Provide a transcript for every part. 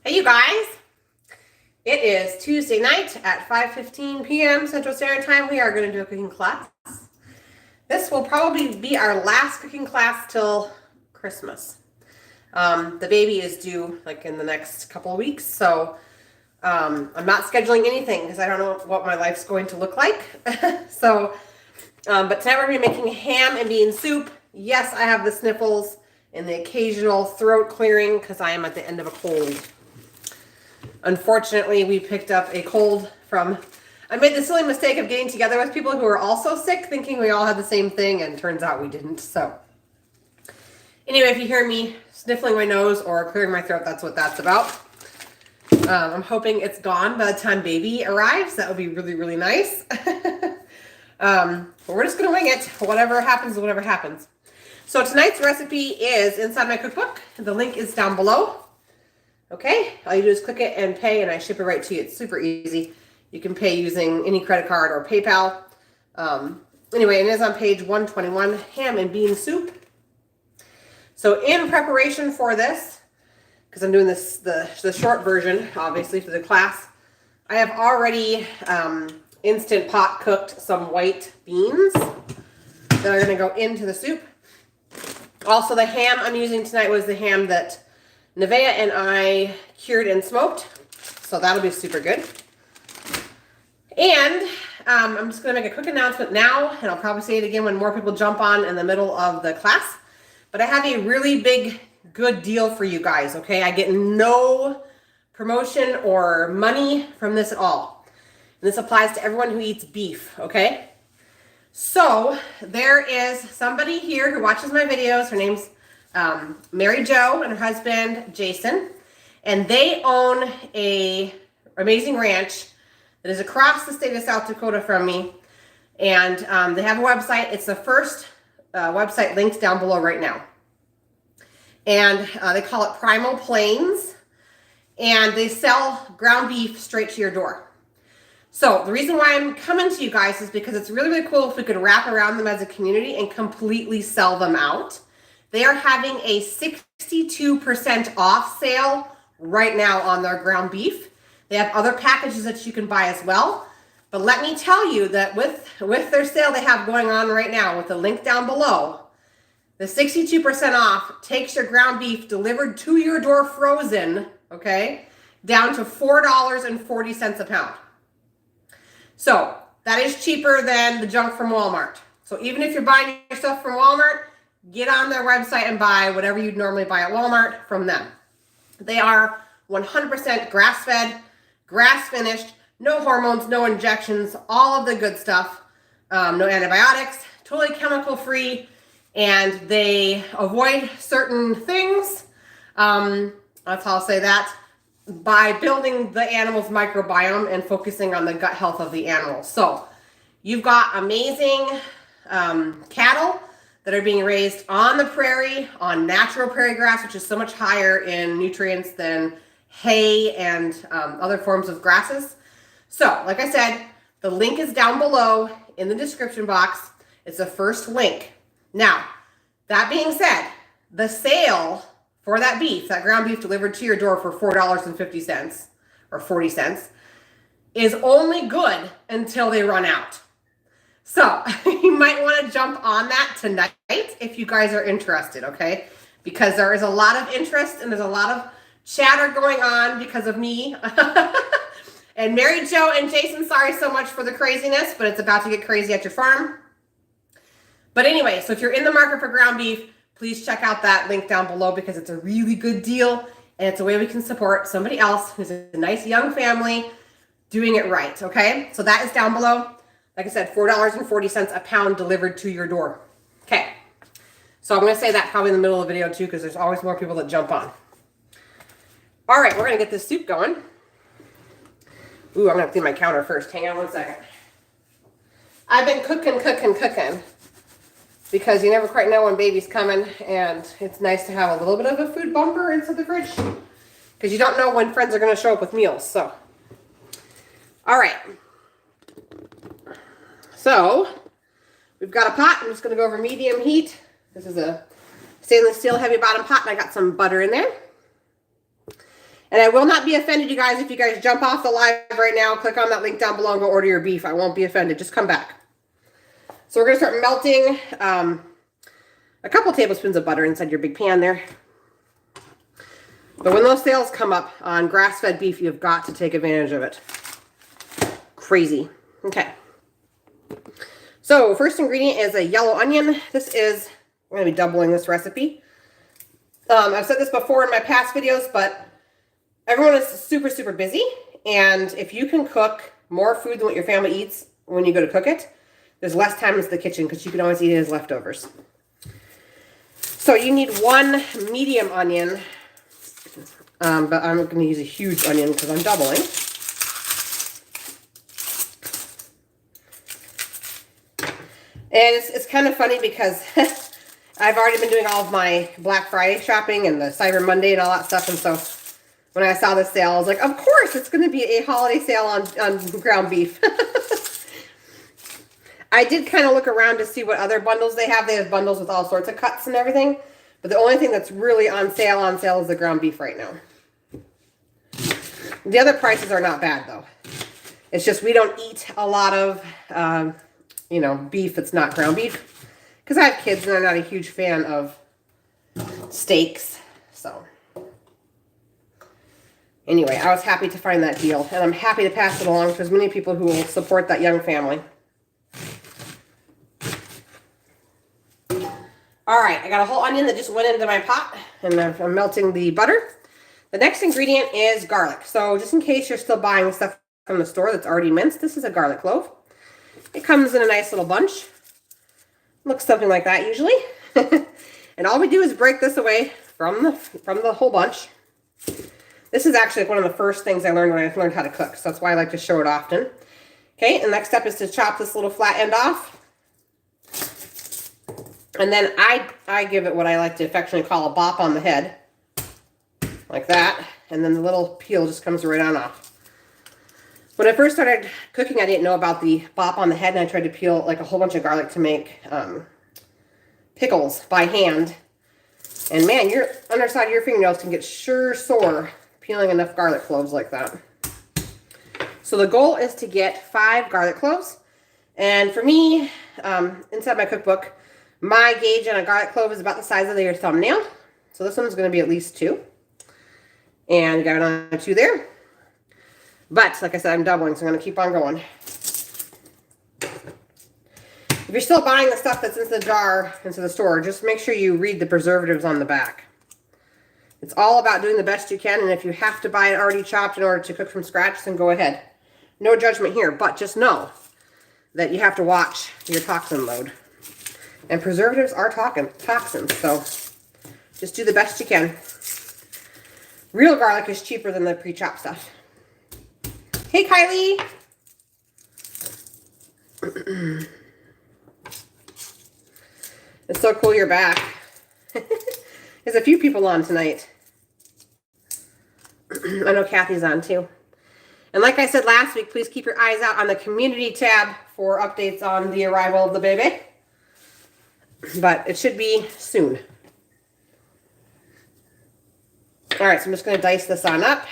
Hey, you guys. It is Tuesday night at 5:15 p.m. Central Standard Time. We are going to do a cooking class. This will probably be our last cooking class till Christmas. The baby is due like in the next couple of weeks, so I'm not scheduling anything because I don't know what my life's going to look like. But tonight we're going to be making ham and bean soup. Yes, I have the sniffles and the occasional throat clearing because I am at the end of a cold. Unfortunately, we picked up a cold from, I made the silly mistake of getting together with people who were also sick, thinking we all had the same thing, and turns out we didn't. So anyway, if you hear me sniffling my nose or clearing my throat, that's what that's about. I'm hoping it's gone by the time baby arrives. That would be really, really nice. But we're just going to wing it. Whatever happens, whatever happens. So tonight's recipe is inside my cookbook. The link is down below. Okay, all you do is click it and pay, and I ship it right to you. It's super easy. You can pay using any credit card or PayPal. Anyway, it is on page 121, ham and bean soup. So in preparation for this, because I'm doing this the short version, obviously, for the class, I have already instant pot cooked some white beans that are going to go into the soup. Also, the ham I'm using tonight was the ham that Nevaeh and I cured and smoked, so that'll be super good. And I'm just going to make a quick announcement now, and I'll probably say it again when more people jump on in the middle of the class. But I have a really big, good deal for you guys, okay? I get no promotion or money from this at all. And this applies to everyone who eats beef, okay? So there is somebody here who watches my videos. Her name's Mary Jo and her husband Jason, and they own a amazing ranch that is across the state of South Dakota from me, and they have a website. It's the first website linked down below right now, and they call it Primal Plains, and they sell ground beef straight to your door. So the reason why I'm coming to you guys is because it's really, really cool if we could wrap around them as a community and completely sell them out. They are having a 62% off sale right now on their ground beef. They have other packages that you can buy as well. But let me tell you that with their sale they have going on right now, with the link down below, the 62% off takes your ground beef delivered to your door frozen, okay, down to $4.40 a pound. So that is cheaper than the junk from Walmart. So even if you're buying your stuff from Walmart, get on their website and buy whatever you'd normally buy at Walmart from them. They are 100% grass-fed, grass-finished, no hormones, no injections, all of the good stuff, no antibiotics, totally chemical-free, and they avoid certain things, that's how I'll say that, by building the animal's microbiome and focusing on the gut health of the animal. So you've got amazing cattle that are being raised on the prairie, on natural prairie grass, which is so much higher in nutrients than hay and other forms of grasses. So, like I said, the link is down below in the description box. It's the first link. Now, that being said, the sale for that beef, that ground beef delivered to your door for $4.50 or 40 cents, is only good until they run out. So you might want to jump on that tonight if you guys are interested, okay? Because there is a lot of interest and there's a lot of chatter going on because of me. And Mary Jo and Jason, sorry so much for the craziness, but it's about to get crazy at your farm. But anyway, so if you're in the market for ground beef, please check out that link down below because it's a really good deal and it's a way we can support somebody else who's a nice young family doing it right, okay? So that is down below. Like I said, $4.40 a pound delivered to your door. Okay, so I'm going to say that probably in the middle of the video too because there's always more people that jump on. All right, we're going to get this soup going. Ooh, I'm going to clean my counter first. Hang on one second. I've been cooking because you never quite know when baby's coming, and it's nice to have a little bit of a food bumper inside the fridge because you don't know when friends are going to show up with meals. So, all right. So, we've got a pot. I'm just going to go over medium heat. This is a stainless steel heavy bottom pot, and I got some butter in there. And I will not be offended, you guys, if you guys jump off the live right now, click on that link down below and go order your beef. I won't be offended. Just come back. So we're going to start melting a couple tablespoons of butter inside your big pan there. But when those sales come up on grass-fed beef, you've got to take advantage of it. Crazy. Okay. So first ingredient is a yellow onion. This is, we're going to be doubling this recipe. I've said this before in my past videos, but everyone is super, super busy. And if you can cook more food than what your family eats when you go to cook it, there's less time in the kitchen because you can always eat it as leftovers. So you need one medium onion, but I'm going to use a huge onion because I'm doubling. And it's kind of funny because I've already been doing all of my Black Friday shopping and the Cyber Monday and all that stuff. And so when I saw the sale, I was like, of course, it's going to be a holiday sale on ground beef. I did kind of look around to see what other bundles they have. They have bundles with all sorts of cuts and everything. But the only thing that's really on sale is the ground beef right now. The other prices are not bad, though. It's just we don't eat a lot of, you know, beef that's not ground beef. Because I have kids and I'm not a huge fan of steaks. So anyway, I was happy to find that deal. And I'm happy to pass it along to as many people who will support that young family. All right, I got a whole onion that just went into my pot. And I'm melting the butter. The next ingredient is garlic. So just in case you're still buying stuff from the store that's already minced, this is a garlic clove. It comes in a nice little bunch. Looks something like that usually. And all we do is break this away from the whole bunch. This is actually one of the first things I learned when I learned how to cook. So that's why I like to show it often. Okay, and the next step is to chop this little flat end off. And then I give it what I like to affectionately call a bop on the head. Like that. And then the little peel just comes right on off. When I first started cooking, I didn't know about the bop on the head, and I tried to peel like a whole bunch of garlic to make pickles by hand. And man, your underside of your fingernails can get sure sore peeling enough garlic cloves like that. So the goal is to get 5 garlic cloves. And for me, inside my cookbook, my gauge on a garlic clove is about the size of your thumbnail. So this one's going to be at least 2. And got it on 2 there. But, like I said, I'm doubling, so I'm going to keep on going. If you're still buying the stuff that's into the jar, into the store, just make sure you read the preservatives on the back. It's all about doing the best you can, and if you have to buy it already chopped in order to cook from scratch, then go ahead. No judgment here, but just know that you have to watch your toxin load. And preservatives are toxins, so just do the best you can. Real garlic is cheaper than the pre-chopped stuff. Hey, Kylie. It's so cool you're back. There's a few people on tonight. I know Kathy's on too. And like I said last week, please keep your eyes out on the community tab for updates on the arrival of the baby. But it should be soon. All right, so I'm just going to dice this on up.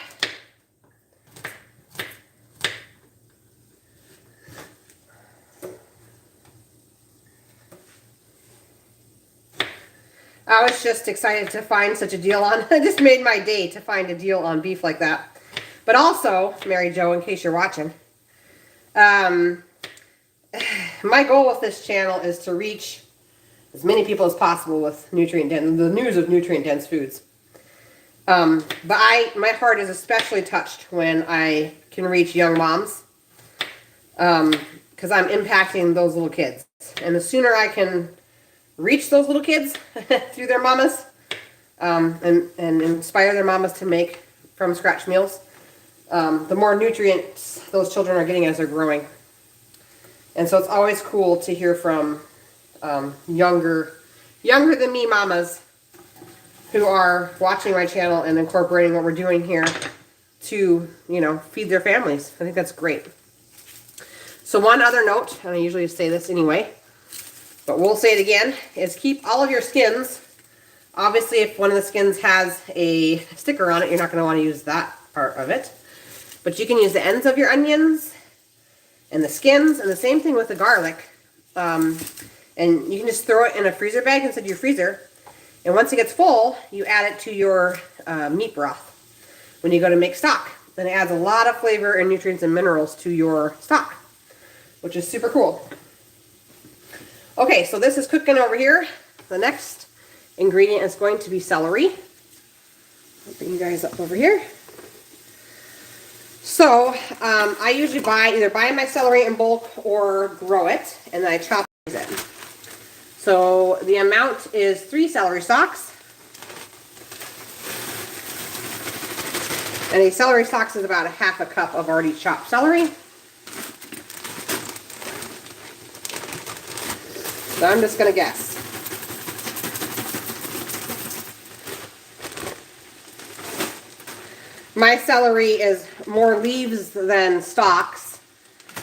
I was just excited to find such a deal on, it just made my day to find a deal on beef like that. But also, Mary Jo, in case you're watching, my goal with this channel is to reach as many people as possible with the news of nutrient-dense foods. But my heart is especially touched when I can reach young moms, because I'm impacting those little kids. And the sooner I can reach those little kids through their mamas, and inspire their mamas to make from scratch meals, the more nutrients those children are getting as they're growing. And so it's always cool to hear from younger than me mamas who are watching my channel and incorporating what we're doing here to, you know, feed their families. I think that's great. So one other note, and I usually say this anyway, but we'll say it again, is keep all of your skins Obviously, if one of the skins has a sticker on it, you're not going to want to use that part of it. But you can use the ends of your onions and the skins, and the same thing with the garlic. And you can just throw it in a freezer bag inside your freezer. And once it gets full, you add it to your meat broth when you go to make stock. And it adds a lot of flavor and nutrients and minerals to your stock, which is super cool. Okay, so this is cooking over here. The next ingredient is going to be celery. I'll bring you guys up over here. So I usually either buy my celery in bulk or grow it, and then I chop it. So the amount is 3 celery stalks. And a celery stalks is about a half a cup of already chopped celery. So I'm just going to guess. My celery is more leaves than stalks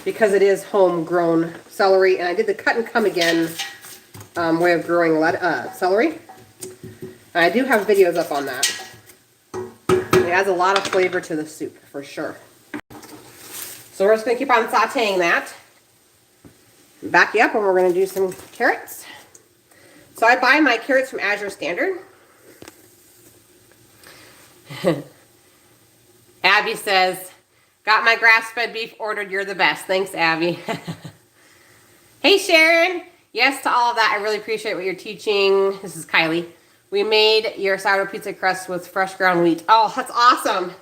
because it is homegrown celery. And I did the cut and come again way of growing celery. And I do have videos up on that. It adds a lot of flavor to the soup for sure. So we're just going to keep on sauteing that. Back you up and we're going to do some carrots. So I buy my carrots from Azure Standard. Abby says, got my grass-fed beef ordered. You're the best. Thanks, Abby. Hey, Sharon. Yes to all of that. I really appreciate what you're teaching. This is Kylie. We made your sourdough pizza crust with fresh ground wheat. Oh, that's awesome.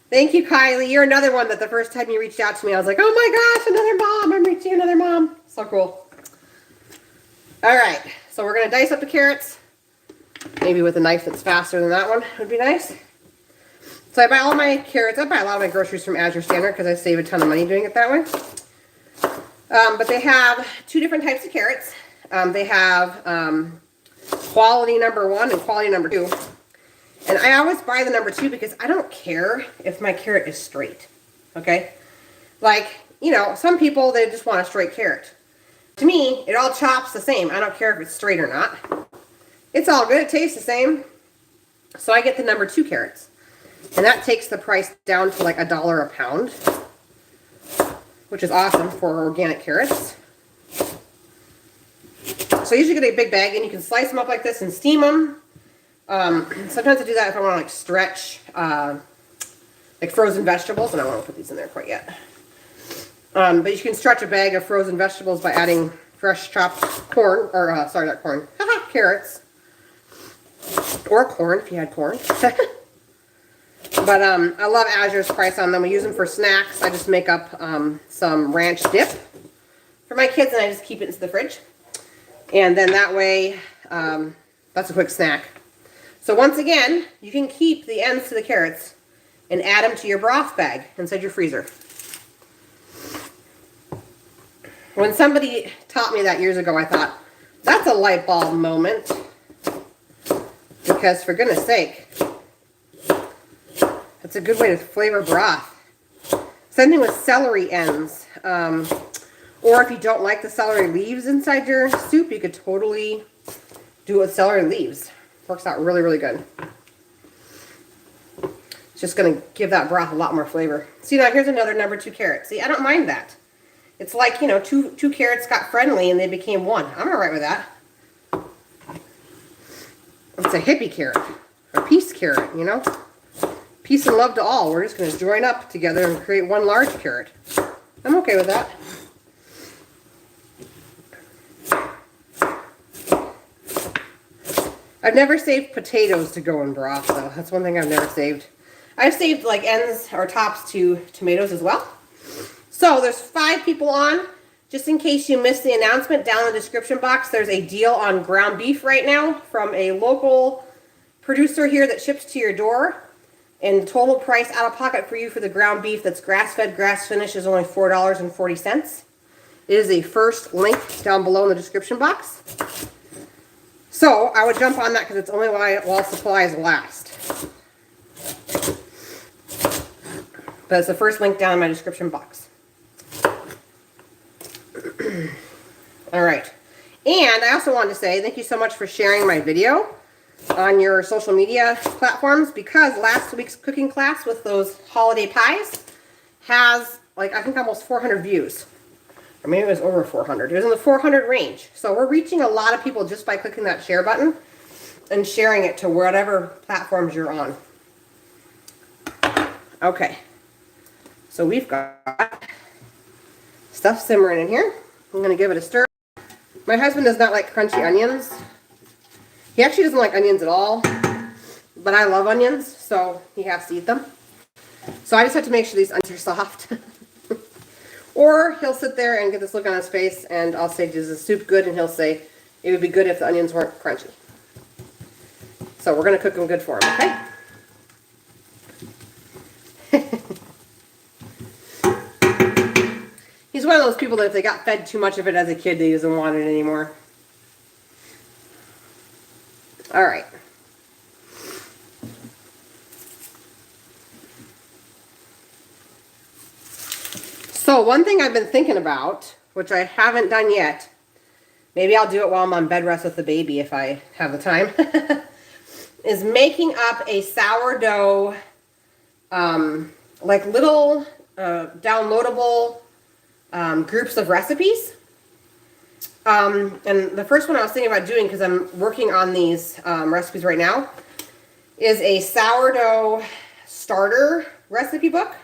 Thank you, Kylie. You're another one that the first time you reached out to me, I was like, oh my gosh, another mom. I'm reaching another mom. So cool. All right. So we're going to dice up the carrots. Maybe with a knife that's faster than that one would be nice. So I buy all my carrots. I buy a lot of my groceries from Azure Standard because I save a ton of money doing it that way. But they have 2 different types of carrots. They have quality number 1 and quality number 2. And I always buy the number 2 because I don't care if my carrot is straight. Okay? Like, you know, some people, they just want a straight carrot. To me, it all chops the same. I don't care if it's straight or not. It's all good. It tastes the same. So I get the number 2 carrots. And that takes the price down to like $1 a pound, which is awesome for organic carrots. So I usually get a big bag, and you can slice them up like this and steam them. Sometimes I do that if I want to like stretch like frozen vegetables, and I won't put these in there quite yet. But you can stretch a bag of frozen vegetables by adding fresh chopped corn, or sorry, not corn, carrots, or corn if you had corn. But I love Azure's price on them. We use them for snacks. I just make up some ranch dip for my kids, and I just keep it in the fridge. And then that way, that's a quick snack. So once again, you can keep the ends to the carrots and add them to your broth bag inside your freezer. When somebody taught me that years ago, I thought, that's a light bulb moment. Because for goodness sake, that's a good way to flavor broth. Same thing with celery ends. Or if you don't like the celery leaves inside your soup, you could totally do it with celery leaves. Works out really, really good. It's just going to give that broth a lot more flavor. See, now here's another number 2 carrot. See, I don't mind that. It's like, you know, two carrots got friendly and they became one. I'm all right with that. It's a hippie carrot. A peace carrot, you know. Peace and love to all. We're just going to join up together and create one large carrot. I'm okay with that. I've never saved potatoes to go in broth, though. That's one thing I've never saved. I've saved like ends or tops to tomatoes as well. So there's 5 people on. Just in case you missed the announcement, down in the description box, there's a deal on ground beef right now from a local producer here that ships to your door. And the total price out of pocket for you for the ground beef that's grass-fed, grass-finished is only $4.40. It is a first link down below in the description box. So I would jump on that because it's only while supplies last. But it's the first link down in my description box. All right. And I also wanted to say thank you so much for sharing my video. on your social media platforms, because last week's cooking class with those holiday pies has, like, I think almost 400 views. Or maybe it was over 400. It was in the 400 range. So we're reaching a lot of people just by clicking that share button and sharing it to whatever platforms you're on. Okay. So we've got stuff simmering in here. I'm going to give it a stir. My husband does not like crunchy onions. He actually doesn't like onions at all, but I love onions, so he has to eat them. So I just have to make sure these onions are soft. Or he'll sit there and get this look on his face, and I'll say, is the soup good? And he'll say, it would be good if the onions weren't crunchy. So we're going to cook them good for him, okay? He's one of those people that if they got fed too much of it as a kid, he doesn't want it anymore. All right. So one thing I've been thinking about, which I haven't done yet, maybe I'll do it while I'm on bed rest with the baby if I have the time, is making up a sourdough, like little downloadable groups of recipes. And the first one I was thinking about doing, because I'm working on these recipes right now, is a sourdough starter recipe book.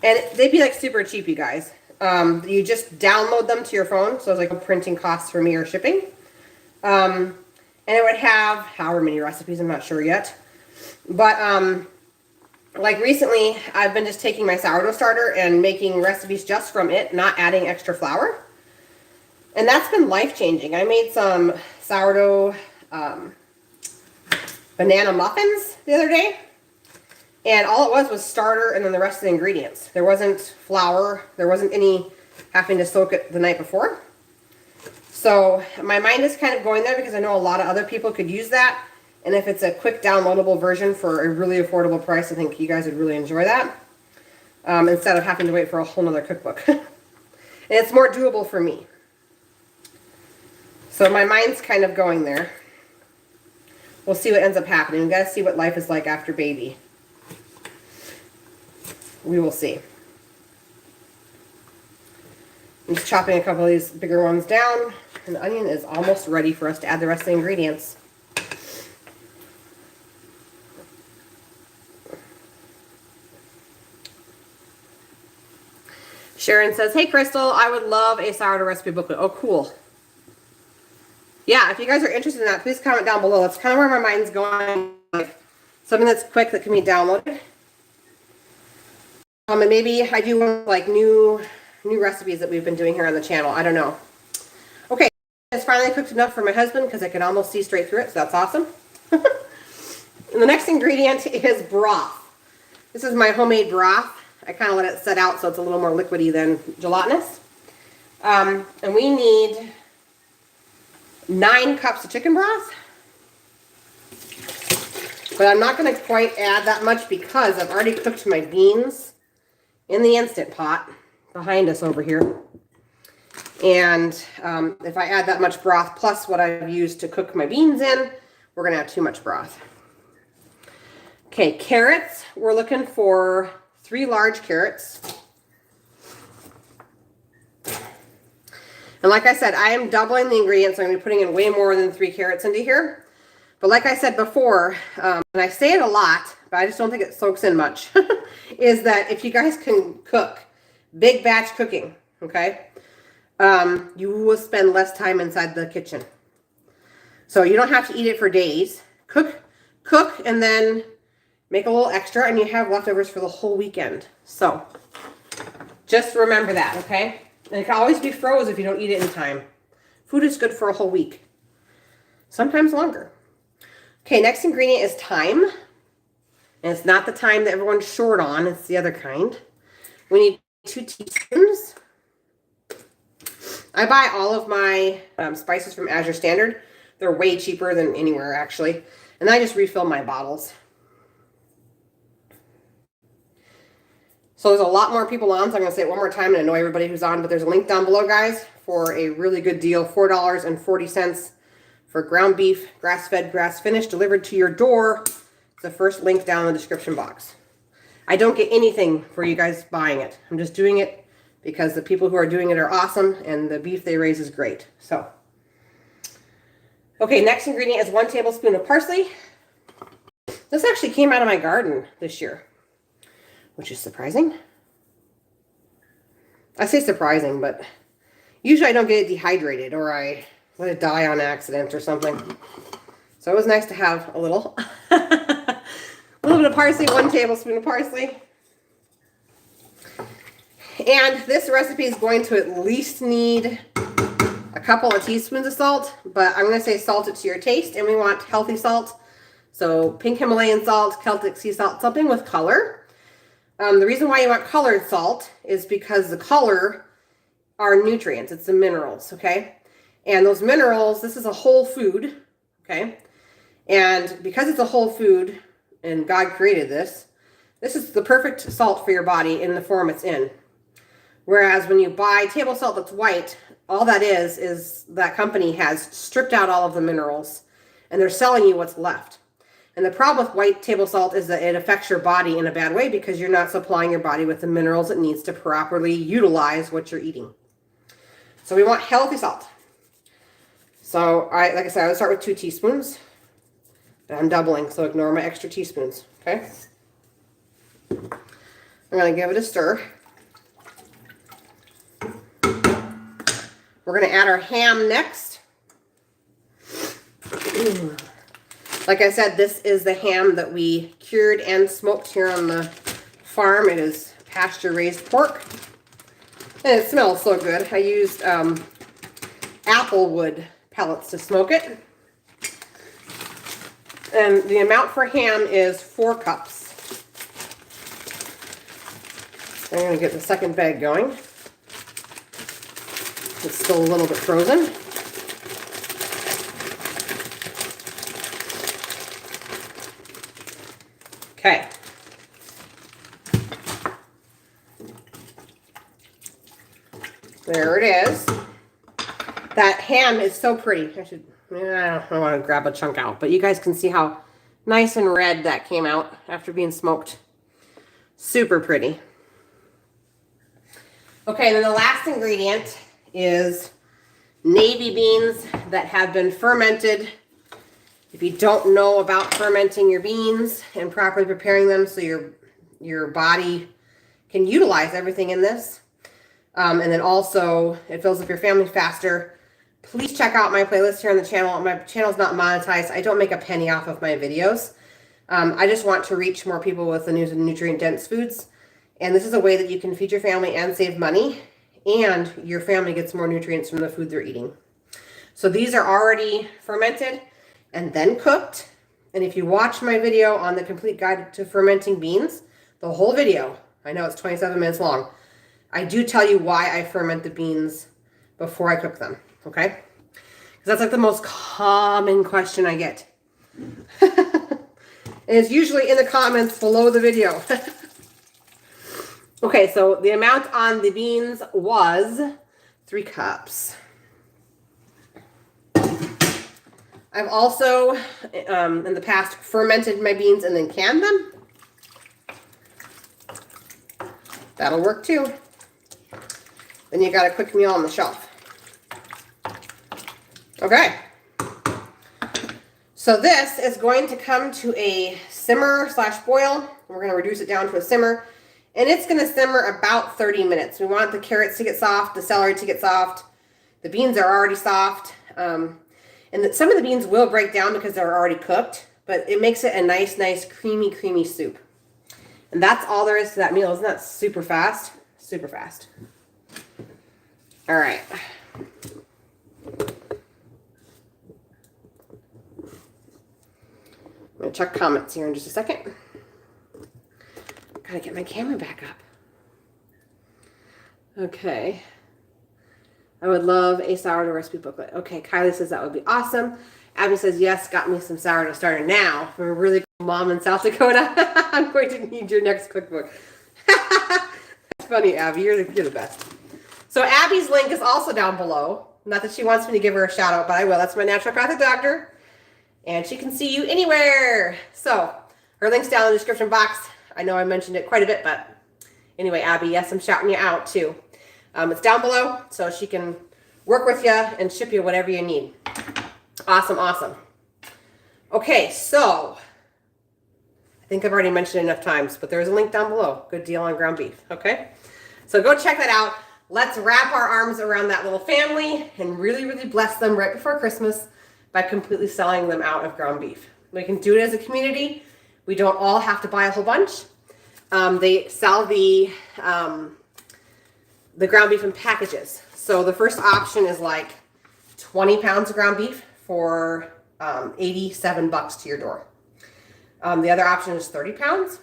And they'd be like super cheap, you guys. You just download them to your phone. So it's like no printing costs for me or shipping. And it would have however many recipes, I'm not sure yet. But like recently, I've been just taking my sourdough starter and making recipes just from it, not adding extra flour. And that's been life-changing. I made some sourdough banana muffins the other day. And all it was starter and then the rest of the ingredients. There wasn't flour. There wasn't any having to soak it the night before. So my mind is kind of going there because I know a lot of other people could use that. And if it's a quick downloadable version for a really affordable price, I think you guys would really enjoy that. Instead of having to wait for a whole nother cookbook. And it's more doable for me. So my mind's kind of going there. We'll see what ends up happening. We've got to see what life is like after baby. We will see. I'm just chopping a couple of these bigger ones down. And the onion is almost ready for us to add the rest of the ingredients. Sharon says, hey Crystal, I would love a sourdough recipe booklet. Oh, cool. Yeah, if you guys are interested in that, please comment down below. That's kind of where my mind's going. Like, something that's quick that can be downloaded. And maybe I do like new recipes that we've been doing here on the channel. I don't know. Okay, it's finally cooked enough for my husband because I can almost see straight through it, so that's awesome. And the next ingredient is broth. This is my homemade broth. I kind of let it set out so it's a little more liquidy than gelatinous. And we need 9 cups of chicken broth. But I'm not going to quite add that much because I've already cooked my beans in the Instant Pot behind us over here. And if I add that much broth plus what I've used to cook my beans in, we're going to have too much broth. Okay, carrots. We're looking for 3 large carrots. And like I said, I am doubling the ingredients. I'm going to be putting in way more than 3 carrots into here. But like I said before, and I say it a lot, but I just don't think it soaks in much, is that if you guys can cook, big batch cooking, okay, you will spend less time inside the kitchen. So you don't have to eat it for days. Cook, and then make a little extra, and you have leftovers for the whole weekend. So just remember that, okay? And it can always be froze if you don't eat it in time. Food is good for a whole week, sometimes longer. Okay, next ingredient is thyme. And it's not the thyme that everyone's short on. It's the other kind. We need 2 teaspoons. I buy all of my spices from Azure Standard. They're way cheaper than anywhere, actually. And then I just refill my bottles. So there's a lot more people on, so I'm going to say it one more time and annoy everybody who's on. But there's a link down below, guys, for a really good deal. $4.40 for ground beef, grass-fed, grass-finished, delivered to your door. It's the first link down in the description box. I don't get anything for you guys buying it. I'm just doing it because the people who are doing it are awesome and the beef they raise is great. So, okay, next ingredient is 1 tablespoon of parsley. This actually came out of my garden this year, which is surprising. I say surprising, but usually I don't get it dehydrated or I let it die on accident or something. So it was nice to have a little. A little bit of parsley, 1 tablespoon of parsley. And this recipe is going to at least need a couple of teaspoons of salt, but I'm going to say salt it to your taste, and we want healthy salt. So pink Himalayan salt, Celtic sea salt, something with color. The reason why you want colored salt is because the color are nutrients. It's the minerals, okay? And those minerals, this is a whole food, okay? And because it's a whole food, and God created this, this is the perfect salt for your body in the form it's in. Whereas when you buy table salt that's white, all that is that company has stripped out all of the minerals, and they're selling you what's left. And the problem with white table salt is that it affects your body in a bad way because you're not supplying your body with the minerals it needs to properly utilize what you're eating. So we want healthy salt. So like I said, I would start with 2 teaspoons. And I'm doubling, so ignore my extra teaspoons, okay? I'm going to give it a stir. We're going to add our ham next. Like I said, this is the ham that we cured and smoked here on the farm. It is pasture-raised pork. And it smells so good. I used apple wood pellets to smoke it. And the amount for ham is 4 cups. I'm going to get the second bag going. It's still a little bit frozen. Okay. There it is. That ham is so pretty. I don't want to grab a chunk out, but you guys can see how nice and red that came out after being smoked. Super pretty. Okay, and then the last ingredient is navy beans that have been fermented. If you don't know about fermenting your beans and properly preparing them so your body can utilize everything in this, and then also it fills up your family faster, please check out my playlist here on the channel. My channel's not monetized. I don't make a penny off of my videos. I just want to reach more people with the nutrient-dense foods. And this is a way that you can feed your family and save money, and your family gets more nutrients from the food they're eating. So these are already fermented and then cooked. And if you watch my video on the complete guide to fermenting beans, the whole video, I know it's 27 minutes long, I do tell you why I ferment the beans before I cook them, okay? Because that's like the most common question I get. And it's usually in the comments below the video. Okay, so the amount on the beans was 3 cups. I've also, in the past, fermented my beans and then canned them. That'll work too. Then you got a quick meal on the shelf. Okay. So this is going to come to a simmer/boil. We're going to reduce it down to a simmer. And it's going to simmer about 30 minutes. We want the carrots to get soft, the celery to get soft. The beans are already soft. And some of the beans will break down because they're already cooked. But it makes it a nice, creamy soup. And that's all there is to that meal. Isn't that super fast? Super fast. All right. I'm going to check comments here in just a second. Gotta get my camera back up. Okay. I would love a sourdough recipe booklet. Okay, Kylie says that would be awesome. Abby says, yes, got me some sourdough starter now. From a really cool mom in South Dakota. I'm going to need your next cookbook. That's funny, Abby. You're the best. So Abby's link is also down below. Not that she wants me to give her a shout out, but I will. That's my naturopathic doctor. And she can see you anywhere. So her link's down in the description box. I know I mentioned it quite a bit, but anyway, Abby, yes, I'm shouting you out too. It's down below, so she can work with you and ship you whatever you need. Awesome, awesome. Okay, so I think I've already mentioned it enough times, but there's a link down below. Good deal on ground beef, okay? So go check that out. Let's wrap our arms around that little family and really, really bless them right before Christmas by completely selling them out of ground beef. We can do it as a community. We don't all have to buy a whole bunch. They sell the ground beef in packages. So the first option is like 20 pounds of ground beef for $87 to your door. The other option is 30 pounds.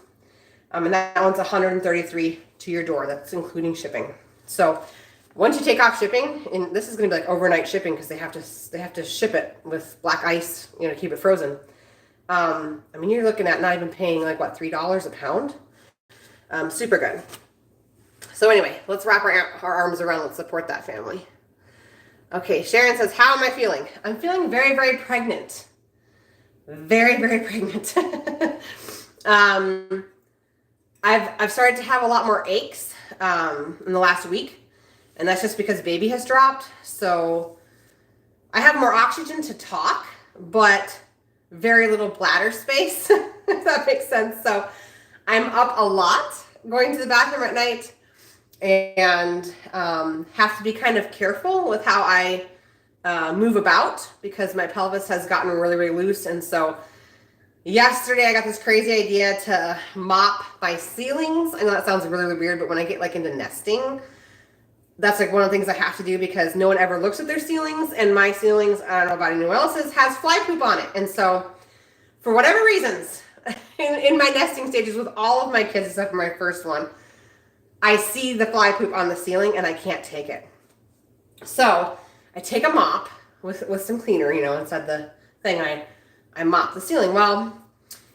And that one's $133 to your door. That's including shipping. So once you take off shipping, and this is going to be like overnight shipping because they have to ship it with black ice, you know, to keep it frozen. I mean, you're looking at not even paying like what, $3 a pound. Super good. So anyway, let's wrap our arms around. Let's support that family. Okay, Sharon says, how am I feeling? I'm feeling very, very pregnant. Very, very pregnant. I've started to have a lot more aches in the last week, and that's just because baby has dropped. So I have more oxygen to talk, but very little bladder space, if that makes sense. So I'm up a lot going to the bathroom at night, and have to be kind of careful with how I move about because my pelvis has gotten really, really loose. And so yesterday I got this crazy idea to mop my ceilings. I know that sounds really, really weird, but when I get like into nesting, that's like one of the things I have to do because no one ever looks at their ceilings, and my ceilings, I don't know about anyone else's, has fly poop on it. And so for whatever reasons, in my nesting stages with all of my kids except for my first one, I see the fly poop on the ceiling and I can't take it. So I take a mop with some cleaner, you know, inside the thing. I mop the ceiling. Well,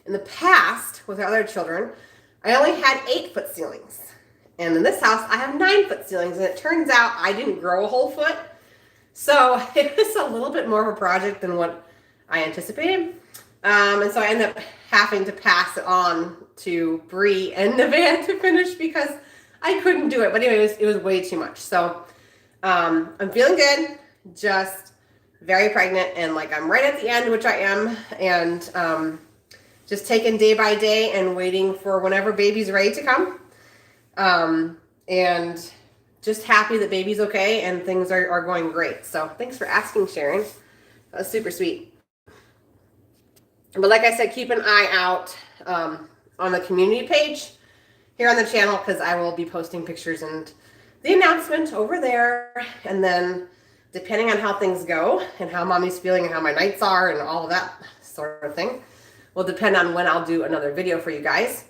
in the past with our other children, I only had 8-foot ceilings. And in this house, I have 9-foot ceilings. And it turns out I didn't grow a whole foot. So it was a little bit more of a project than what I anticipated. And so I ended up having to pass it on to Bree and Nevaeh to finish because I couldn't do it. But anyway, it was way too much. So I'm feeling good, just very pregnant, and like I'm right at the end, which I am, and just taking day by day and waiting for whenever baby's ready to come. And just happy that baby's okay and things are going great. So thanks for asking, Sharon. That was super sweet. But like I said, keep an eye out on the community page here on the channel because I will be posting pictures and the announcement over there. And then depending on how things go and how mommy's feeling and how my nights are and all of that sort of thing will depend on when I'll do another video for you guys.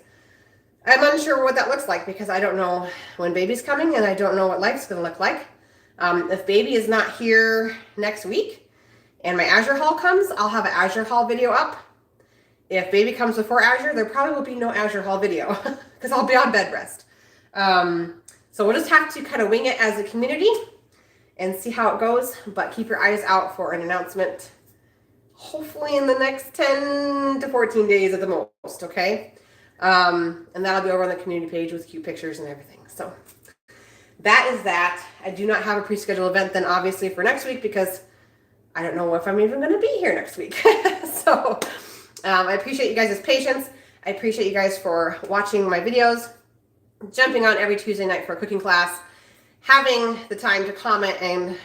I'm unsure what that looks like because I don't know when baby's coming and I don't know what life's going to look like. If baby is not here next week and my Azure haul comes, I'll have an Azure haul video up. If baby comes before Azure, there probably will be no Azure haul video because I'll be on bed rest. So we'll just have to kind of wing it as a community and see how it goes. But keep your eyes out for an announcement, hopefully in the next 10 to 14 days at the most, okay? And that'll be over on the community page with cute pictures and everything. So that is that. I do not have a pre-scheduled event then obviously for next week because I don't know if I'm even going to be here next week. So I appreciate you guys' patience. I appreciate you guys for watching my videos, jumping on every Tuesday night for a cooking class, having the time to comment and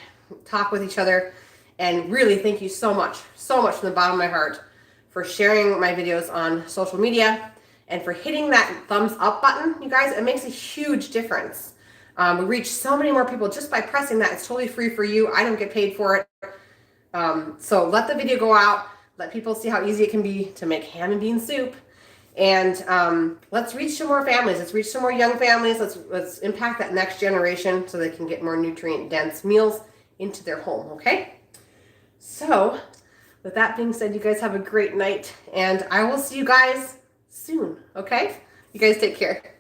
talk with each other. And really thank you so much from the bottom of my heart for sharing my videos on social media and for hitting that thumbs up button. You guys, it makes a huge difference. We reach so many more people just by pressing that. It's totally free for you. I don't get paid for it. So let the video go out. Let people see how easy it can be to make ham and bean soup. And let's reach some more families. Let's reach some more young families. Let's impact that next generation so they can get more nutrient-dense meals into their home, okay? So with that being said, you guys have a great night. And I will see you guys soon, okay? You guys take care.